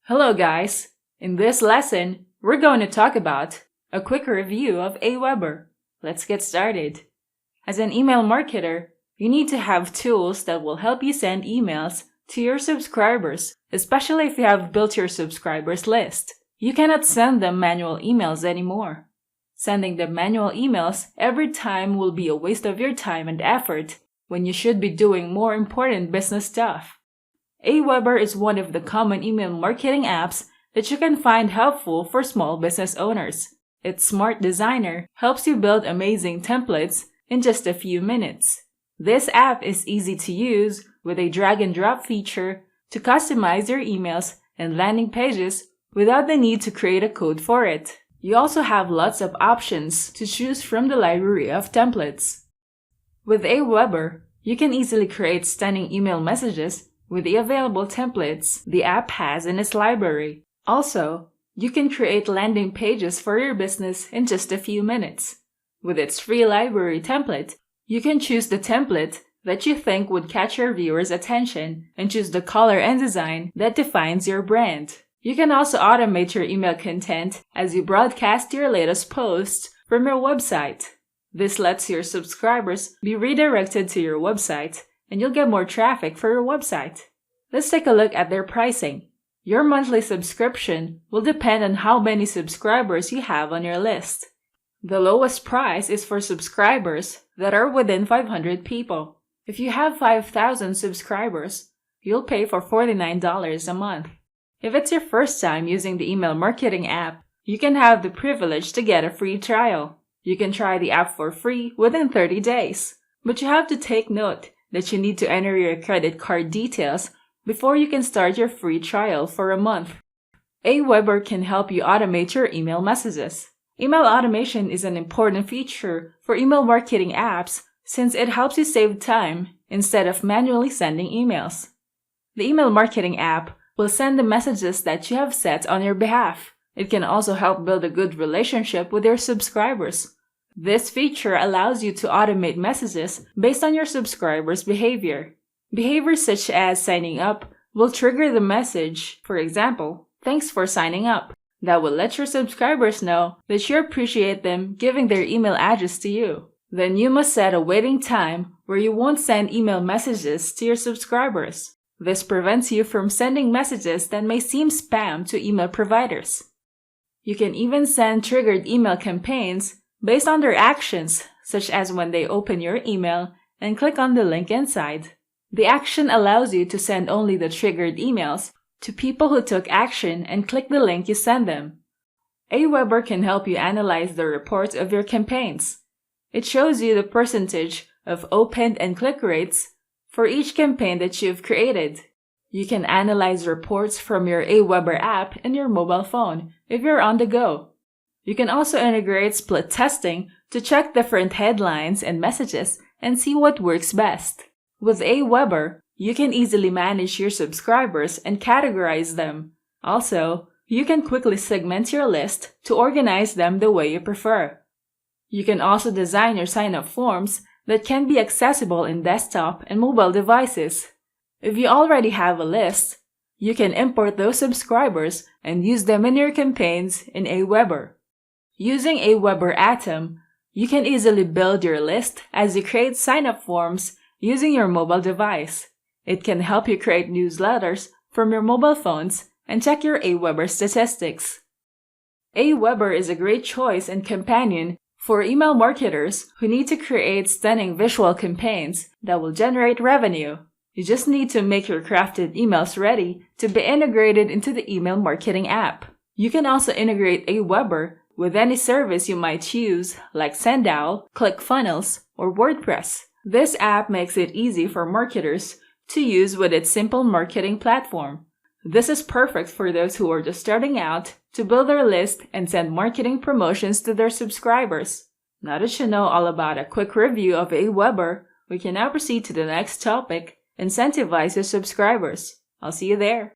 Hello guys! In this lesson, we're going to talk about a quick review of Aweber. Let's get started. As an email marketer, you need to have tools that will help you send emails to your subscribers, especially if you have built your subscribers list. You cannot send them manual emails anymore. Sending them manual emails every time will be a waste of your time and effort when you should be doing more important business stuff. Aweber is one of the common email marketing apps that you can find helpful for small business owners. Its smart designer helps you build amazing templates in just a few minutes. This app is easy to use with a drag and drop feature to customize your emails and landing pages without the need to create a code for it. You also have lots of options to choose from the library of templates. With Aweber, you can easily create stunning email messages with the available templates the app has in its library. Also, you can create landing pages for your business in just a few minutes. With its free library template, you can choose the template that you think would catch your viewers' attention and choose the color and design that defines your brand. You can also automate your email content as you broadcast your latest posts from your website. This lets your subscribers be redirected to your website, and you'll get more traffic for your website. Let's take a look at their pricing. Your monthly subscription will depend on how many subscribers you have on your list. The lowest price is for subscribers that are within 500 people. If you have 5,000 subscribers, you'll pay for $49 a month. If it's your first time using the email marketing app, you can have the privilege to get a free trial. You can try the app for free within 30 days, but you have to take note that you need to enter your credit card details before you can start your free trial for a month. Aweber can help you automate your email messages. Email automation is an important feature for email marketing apps since it helps you save time instead of manually sending emails. The email marketing app will send the messages that you have set on your behalf. It can also help build a good relationship with your subscribers. This feature allows you to automate messages based on your subscribers' behavior. Behaviors such as signing up will trigger the message, for example, "Thanks for signing up." That will let your subscribers know that you appreciate them giving their email address to you. Then you must set a waiting time where you won't send email messages to your subscribers. This prevents you from sending messages that may seem spam to email providers. You can even send triggered email campaigns based on their actions, such as when they open your email and click on the link inside. The action allows you to send only the triggered emails to people who took action and click the link you send them. Aweber can help you analyze the reports of your campaigns. It shows you the percentage of opened and click rates for each campaign that you've created. You can analyze reports from your Aweber app in your mobile phone if you're on the go. You can also integrate split testing to check different headlines and messages and see what works best. With Aweber, you can easily manage your subscribers and categorize them. Also, you can quickly segment your list to organize them the way you prefer. You can also design your sign-up forms that can be accessible in desktop and mobile devices. If you already have a list, you can import those subscribers and use them in your campaigns in Aweber. Using Aweber Atom, you can easily build your list as you create sign-up forms using your mobile device. It can help you create newsletters from your mobile phones and check your Aweber statistics. Aweber is a great choice and companion for email marketers who need to create stunning visual campaigns that will generate revenue. You just need to make your crafted emails ready to be integrated into the email marketing app. You can also integrate Aweber with any service you might choose, like Sendowl, ClickFunnels, or WordPress. This app makes it easy for marketers to use with its simple marketing platform. This is perfect for those who are just starting out to build their list and send marketing promotions to their subscribers. Now that you know all about a quick review of Aweber, we can now proceed to the next topic: incentivize your subscribers. I'll see you there.